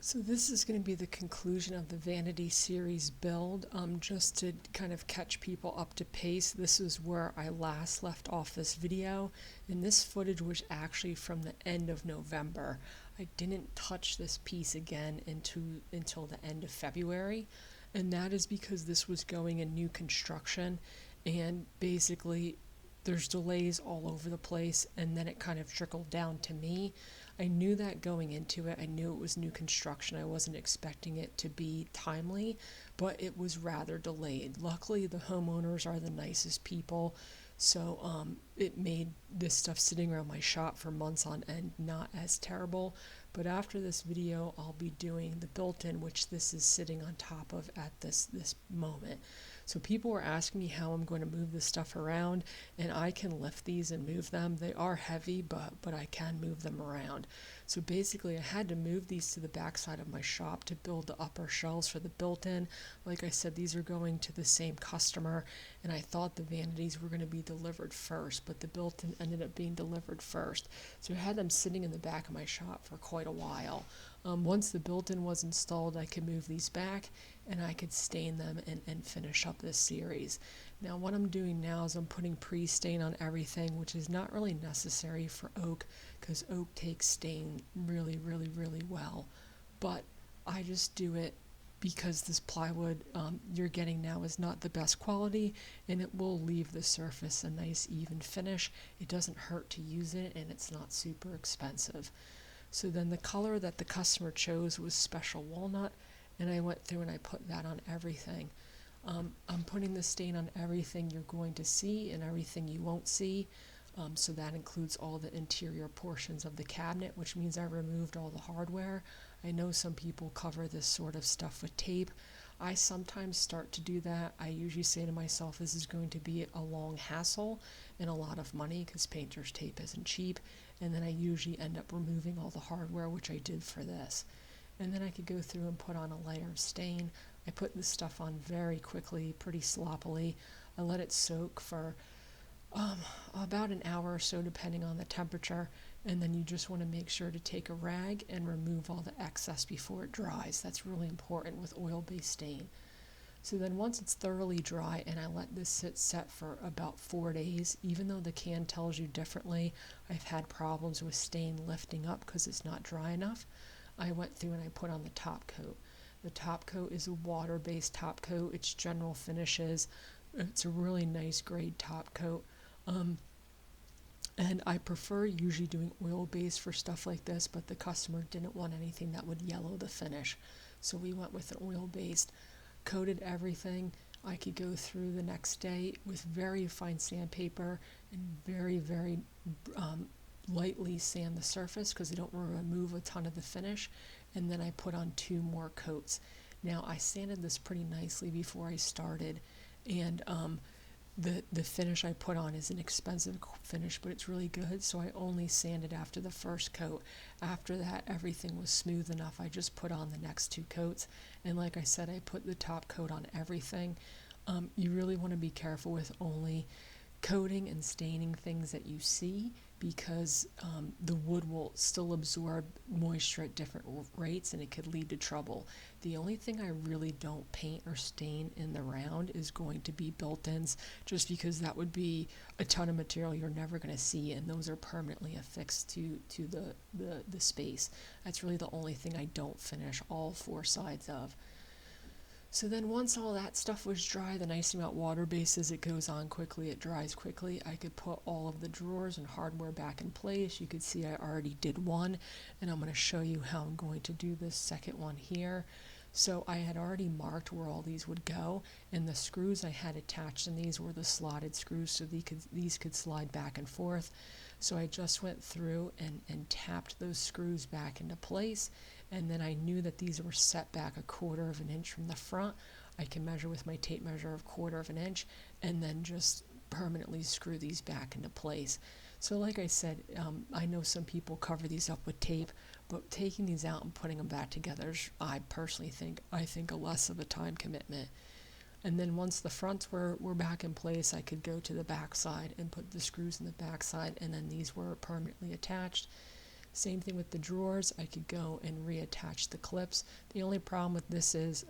So this is going to be the conclusion of the Vanity series build. Just to kind of catch people up to pace, this is where I last left off this video, and this footage was actually from the end of November. I didn't touch this piece again until the end of February, and that is because this was going in new construction, and basically there's delays all over the place, and then it kind of trickled down to me. I knew that going into it. I knew it was new construction. I wasn't expecting it to be timely, but it was rather delayed. Luckily, the homeowners are the nicest people, so it made this stuff sitting around my shop for months on end not as terrible. But after this video, I'll be doing the built-in, which this is sitting on top of at this moment. So people were asking me how I'm going to move this stuff around, and I can lift these and move them. They are heavy, but I can move them around. So basically I had to move these to the back side of my shop to build the upper shelves for the built-in. Like I said, these are going to the same customer, and I thought the Vanities were going to be delivered first, but the built-in ended up being delivered first. So I had them sitting in the back of my shop for quite a while. Once the built-in was installed, I could move these back and I could stain them and finish up this series. Now what I'm doing now is I'm putting pre-stain on everything, which is not really necessary for oak because oak takes stain really well. But I just do it because this plywood you're getting now is not the best quality, and it will leave the surface a nice even finish. It doesn't hurt to use it, and it's not super expensive. So then the color that the customer chose was Special Walnut, and I went through and I put that on everything. I'm putting the stain on everything you're going to see and everything you won't see. So that includes all the interior portions of the cabinet, which means I removed all the hardware. I know some people cover this sort of stuff with tape. I sometimes start to do that. I usually say to myself, this is going to be a long hassle and a lot of money because painter's tape isn't cheap. And then I usually end up removing all the hardware, which I did for this. And then I could go through and put on a layer of stain. I put this stuff on very quickly, pretty sloppily. I let it soak for about an hour or so, depending on the temperature. And then you just want to make sure to take a rag and remove all the excess before it dries. That's really important with oil-based stain. So then once it's thoroughly dry, and I let this sit set for about 4 days, even though the can tells you differently, I've had problems with stain lifting up because it's not dry enough. I went through and I put on the top coat. The top coat is a water-based top coat. It's General Finishes. It's a really nice grade top coat. And I prefer usually doing oil-based for stuff like this, but the customer didn't want anything that would yellow the finish. So we went with an oil-based. Coated everything. I could go through the next day with very fine sandpaper and very lightly sand the surface because I don't want to remove a ton of the finish. And then I put on 2 more coats. Now I sanded this pretty nicely before I started, and the finish I put on is an expensive finish, but it's really good, so I only sanded after the first coat. After that, everything was smooth enough. I just put on the next 2 coats, and like I said, I put the top coat on everything. You really want to be careful with only coating and staining things that you see, because the wood will still absorb moisture at different rates and it could lead to trouble. The only thing I really don't paint or stain in the round is going to be built-ins, just because that would be a ton of material you're never going to see, and those are permanently affixed to the space. That's really the only thing I don't finish all 4 sides of. So then once all that stuff was dry, the nice thing about water-based is it goes on quickly, it dries quickly. I could put all of the drawers and hardware back in place. You could see I already did one, and I'm going to show you how I'm going to do this second one here. So I had already marked where all these would go, and the screws I had attached in these were the slotted screws, so these could slide back and forth. So I just went through and tapped those screws back into place, and then I knew that these were set back 1/4 of an inch from the front. I can measure with my tape measure of 1/4 of an inch, and then just permanently screw these back into place. So like I said, I know some people cover these up with tape, but taking these out and putting them back together, I personally think a less of a time commitment. And then once the fronts were back in place, I could go to the back side and put the screws in the back side, and then these were permanently attached. Same thing with the drawers. I could go and reattach the clips. The only problem with this is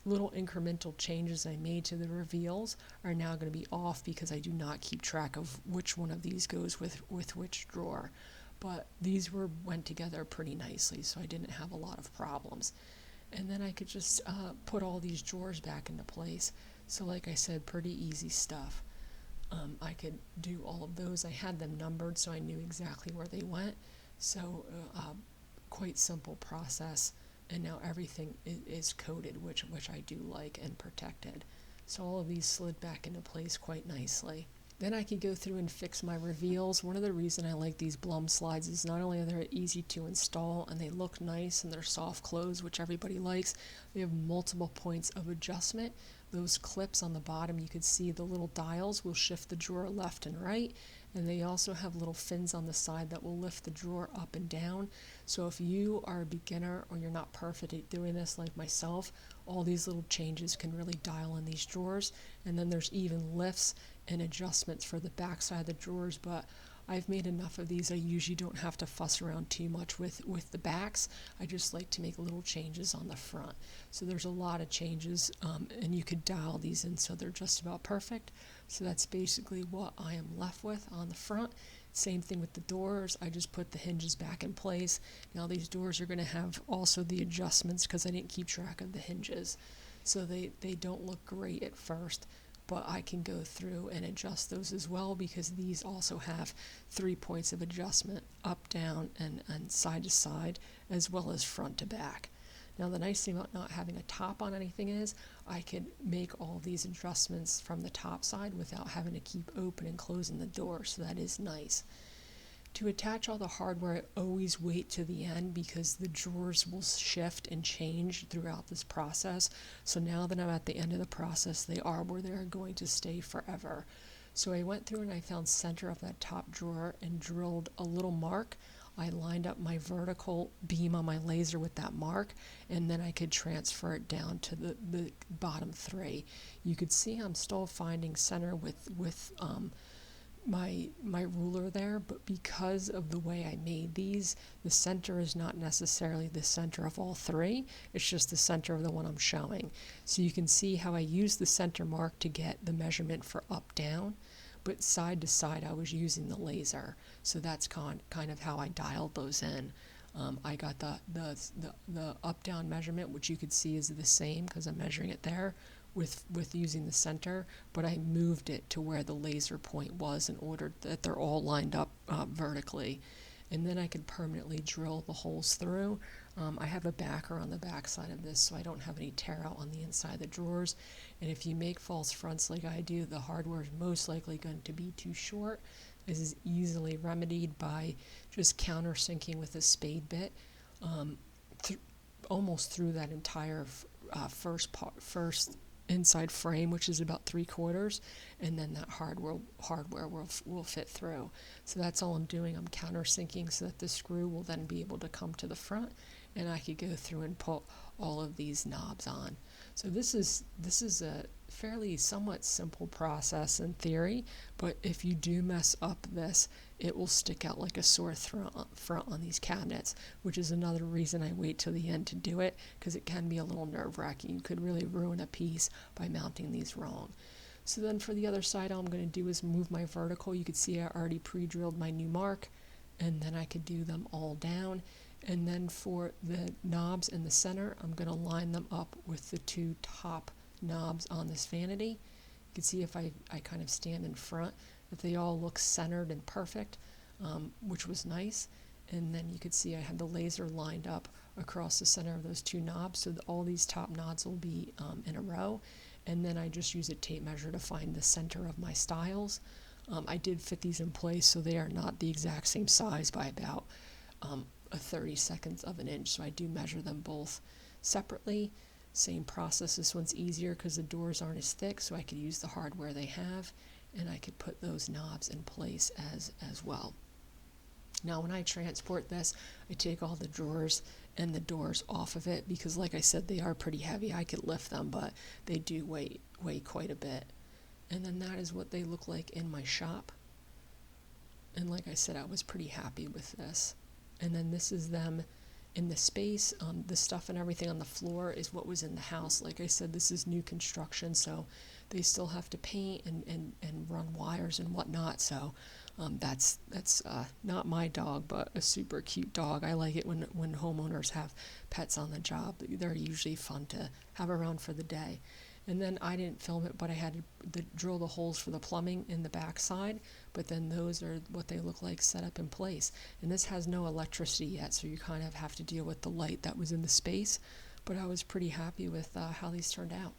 little incremental changes I made to the reveals are now going to be off because I do not keep track of which one of these goes with which drawer. But these went together pretty nicely, so I didn't have a lot of problems. And then I could just put all these drawers back into place. So like I said, pretty easy stuff. I could do all of those. I had them numbered so I knew exactly where they went. So quite simple process. And now everything is coated, which I do like, and protected. So all of these slid back into place quite nicely. Then I could go through and fix my reveals. One of the reasons I like these Blum slides is not only are they easy to install and they look nice and they're soft close, which everybody likes, they have multiple points of adjustment. Those clips on the bottom, you could see the little dials will shift the drawer left and right, and they also have little fins on the side that will lift the drawer up and down. So if you are a beginner or you're not perfect at doing this like myself, all these little changes can really dial in these drawers. And then there's even lifts and adjustments for the back side of the drawers, but I've made enough of these. I usually don't have to fuss around too much with the backs. I just like to make little changes on the front. So there's a lot of changes, and you could dial these in so they're just about perfect. So that's basically what I am left with on the front. Same thing with the doors. I just put the hinges back in place. Now these doors are going to have also the adjustments because I didn't keep track of the hinges. So they don't look great at first, but I can go through and adjust those as well because these also have 3 points of adjustment, up, down, and side to side, as well as front to back. Now the nice thing about not having a top on anything is I could make all these adjustments from the top side without having to keep open and closing the door, so that is nice. To attach all the hardware, I always wait to the end because the drawers will shift and change throughout this process. So now that I'm at the end of the process, they are where they're going to stay forever. So I went through and I found center of that top drawer and drilled a little mark. I lined up my vertical beam on my laser with that mark, and then I could transfer it down to the bottom 3. You could see I'm still finding center with my ruler there, but because of the way I made these, the center is not necessarily the center of all 3. It's just the center of the one I'm showing. So you can see how I used the center mark to get the measurement for up down, but side to side I was using the laser. So that's kind of how I dialed those in. I got the up down measurement, which you could see is the same because I'm measuring it there with using the center, but I moved it to where the laser point was in order that they're all lined up vertically. And then I could permanently drill the holes through. I have a backer on the back side of this so I don't have any tear out on the inside of the drawers. And if you make false fronts like I do, the hardware is most likely going to be too short. This is easily remedied by just countersinking with a spade bit almost through that entire first inside frame, which is about 3/4, and then that hardware will fit through. So that's all I'm doing. I'm countersinking so that the screw will then be able to come to the front, and I could go through and put all of these knobs on. So this is a fairly somewhat simple process in theory, but if you do mess up this, it will stick out like a sore front on these cabinets, which is another reason I wait till the end to do it, because it can be a little nerve-wracking. You could really ruin a piece by mounting these wrong. So then for the other side, all I'm going to do is move my vertical. You can see I already pre-drilled my new mark, and then I could do them all down. And then for the knobs in the center, I'm going to line them up with the 2 top knobs on this vanity. You can see if I kind of stand in front, that they all look centered and perfect, which was nice. And then you could see I had the laser lined up across the center of those 2 knobs, so that all these top knobs will be in a row. And then I just use a tape measure to find the center of my stiles. I did fit these in place so they are not the exact same size by about a 32nd of an inch, so I do measure them both separately. Same process. This one's easier because the doors aren't as thick, so I could use the hardware they have, and I could put those knobs in place as well. Now when I transport this, I take all the drawers and the doors off of it because, like I said, they are pretty heavy. I could lift them, but they do weigh quite a bit. And then that is what they look like in my shop. And like I said, I was pretty happy with this. And then this is them in the space. The stuff and everything on the floor is what was in the house. Like I said, this is new construction, so they still have to paint and run wires and whatnot. So that's not my dog, but a super cute dog. I like it when homeowners have pets on the job. They're usually fun to have around for the day. And then I didn't film it, but I had to drill the holes for the plumbing in the backside. But then those are what they look like set up in place. And this has no electricity yet, so you kind of have to deal with the light that was in the space. But I was pretty happy with how these turned out.